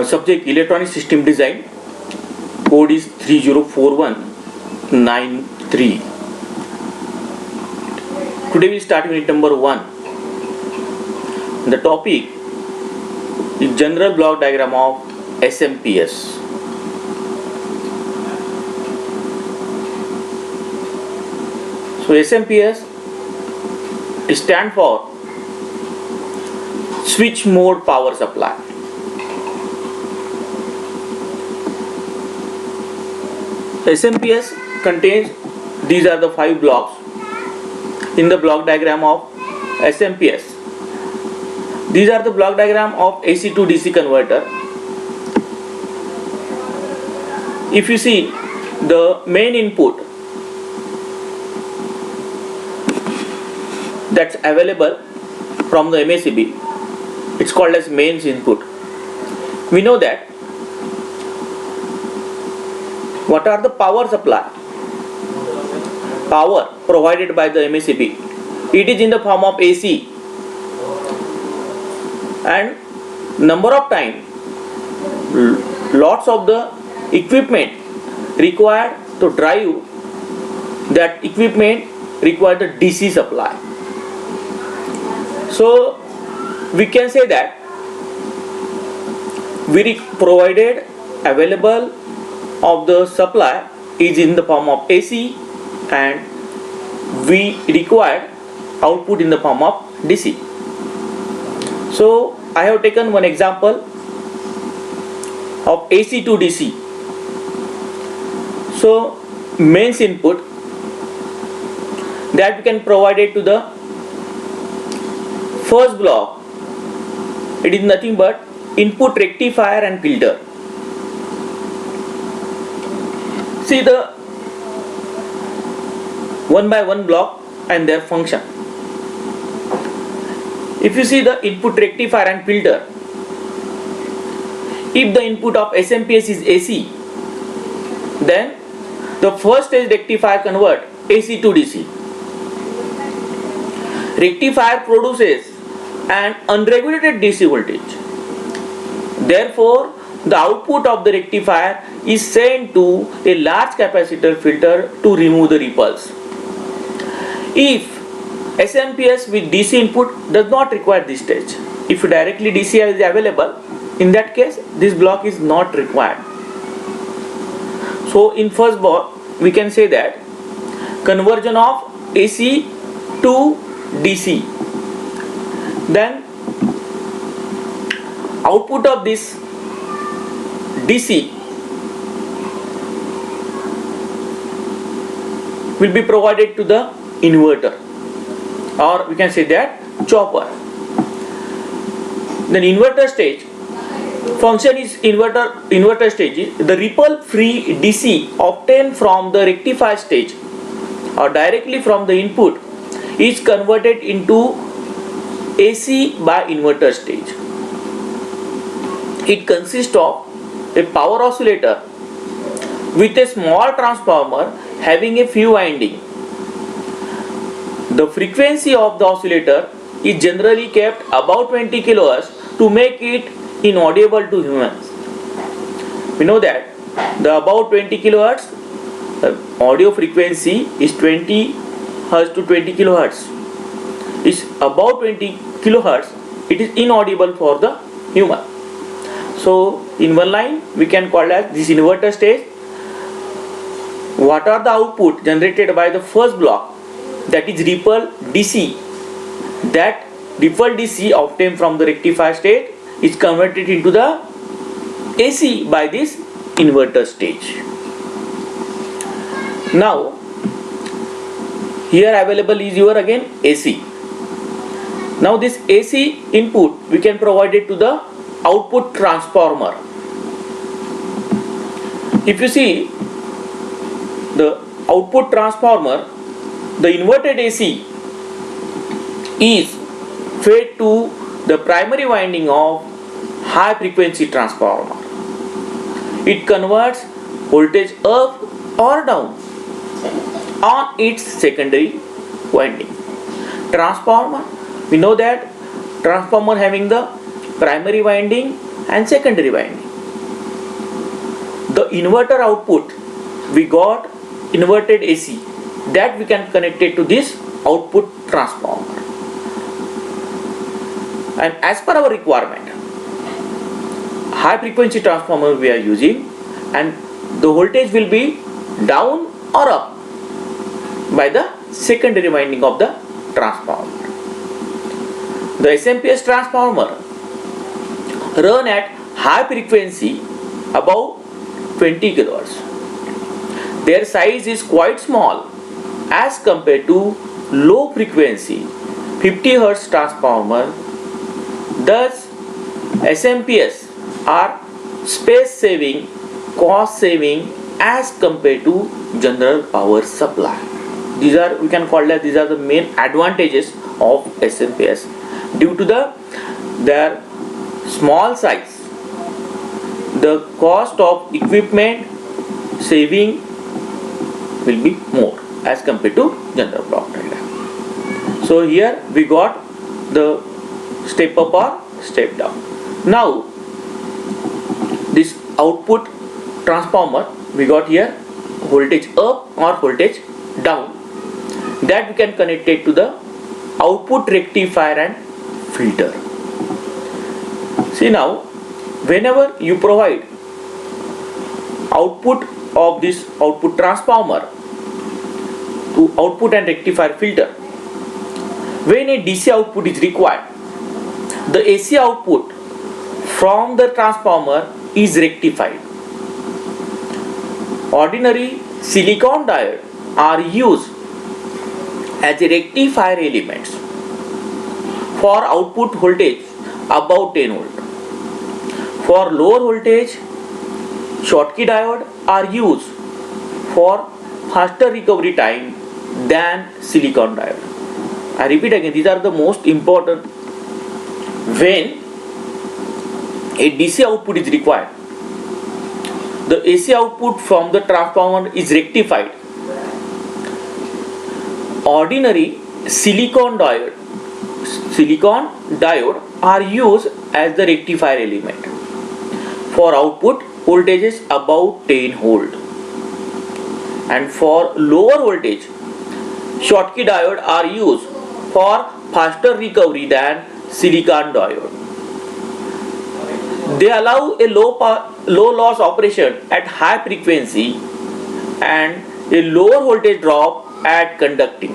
Subject electronic system design. Code is 304193. Today we start unit number 1. The topic is general block diagram of SMPS. So SMPS stands for switch mode power supply. SMPS contains, these are the 5 blocks in the block diagram of SMPS. These are the block diagram of AC to DC converter. If you see the main input that's available from the MACB, it's called as mains input. We know that what are the power supply? Power provided by the MACB. It is in the form of AC, and number of time lots of the equipment required to drive that equipment require the DC supply. So we can say that we provided available of the supply is in the form of AC, and we required output in the form of DC. So I have taken one example of AC to DC. So mains input that we can provide it to the first block, it is nothing but input rectifier and filter. See the one by one block and their function. If you see the input rectifier and filter, if the input of SMPS is AC, then the first stage rectifier convert AC to DC. Rectifier produces an unregulated DC voltage. Therefore, the output of the rectifier is sent to a large capacitor filter to remove the ripples. If SMPS with DC input does not require this stage, if directly DC is available, in that case this block is not required. So in first block we can say that conversion of AC to DC, then output of this DC will be provided to the inverter, or we can say that chopper. Then inverter stage function is inverter stage is the ripple free DC obtained from the rectifier stage or directly from the input is converted into AC by inverter stage. It consists of a power oscillator with a small transformer having a few windings. The frequency of the oscillator is generally kept above 20 kHz to make it inaudible to humans. We know that the above 20 kHz audio frequency is 20 Hz to 20 kHz. Is above 20 kHz, it is inaudible for the human. So in one line we can call as this inverter stage. What are the output generated by the first block, that is ripple DC. That ripple DC obtained from the rectifier state is converted into the AC by this inverter stage. Now here available is your again AC. Now this AC input we can provide it to the output transformer. If you see the output transformer, the inverted AC is fed to the primary winding of high frequency transformer. It converts voltage up or down on its secondary winding. Transformer, we know that transformer having the primary winding and secondary winding. the inverter output, we got inverted AC that we can connect it to this output transformer. And as per our requirement, high frequency transformer we are using, and the voltage will be down or up by the secondary winding of the transformer. The SMPS transformer run at high frequency above 20 kilowatts. Their size is quite small as compared to low frequency 50 Hz transformer. Thus, SMPS are space saving, cost saving as compared to general power supply. These are, we can call that, these are the main advantages of SMPS. Due to their small size, the cost of equipment saving will be more as compared to general block diagram. So here we got the step up or step down. Now this output transformer, we got here voltage up or voltage down, that we can connect it to the output rectifier and filter. See now, whenever you provide output of this output transformer to output and rectifier filter, when a DC output is required, the AC output from the transformer is rectified. Ordinary silicon diode are used as a rectifier elements for output voltage above 10 volt. For lower voltage, Schottky diode are used for faster recovery time than silicon diode. I repeat again, these are the most important. When a DC output is required, the AC output from the transformer is rectified. Ordinary silicon diode are used as the rectifier element for output voltages above 10 volt, and for lower voltage, Schottky diode are used for faster recovery than silicon diode. They allow a low loss operation at high frequency and a lower voltage drop at conducting.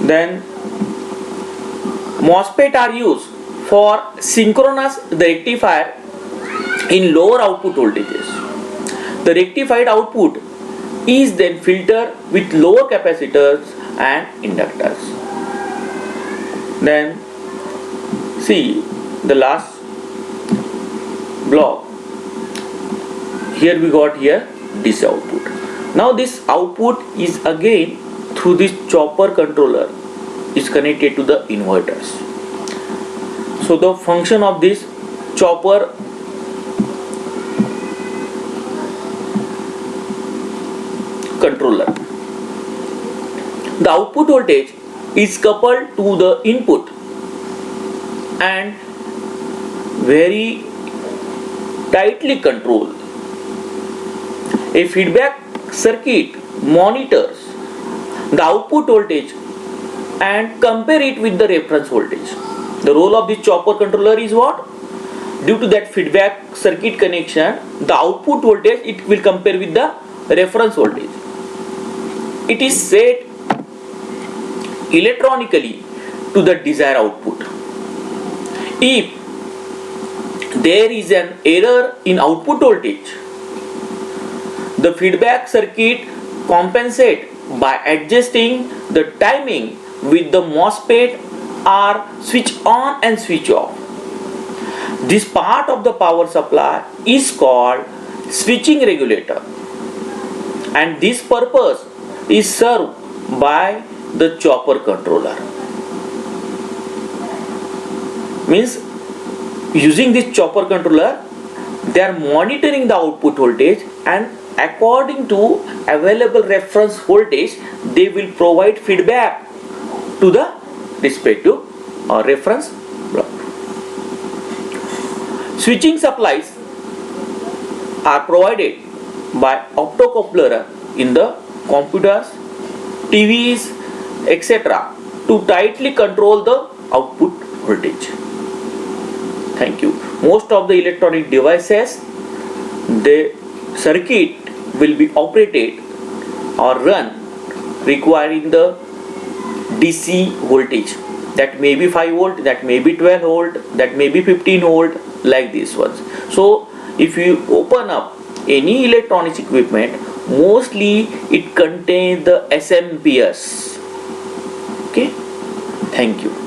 Then MOSFET are used for synchronous the rectifier in lower output voltages. The rectified output is then filtered with lower capacitors and inductors. Then see the last block. Here we got here this output. Now this output is again through this chopper controller is connected to the inverters. So the function of this chopper controller, the output voltage is coupled to the input and very tightly controlled. A feedback circuit monitors the output voltage and compare it with the reference voltage. The role of this chopper controller is what? Due to that feedback circuit connection, the output voltage it will compare with the reference voltage. It is set electronically to the desired output. If there is an error in output voltage, the feedback circuit compensates by adjusting the timing with the MOSFET or switch on and switch off. This part of the power supply is called switching regulator, and this purpose is served by the chopper controller. Means using this chopper controller, they are monitoring the output voltage, and according to available reference voltage, they will provide feedback to the respective reference block. Switching supplies are provided by optocoupler in the computers, TVs, etc. to tightly control the output voltage. Thank you. Most of the electronic devices, the circuit will be operated or run requiring the DC voltage. That may be 5 volt, that may be 12 volt, that may be 15 volt, like these ones. So if you open up any electronics equipment, mostly it contains the SMPS. Okay, thank you.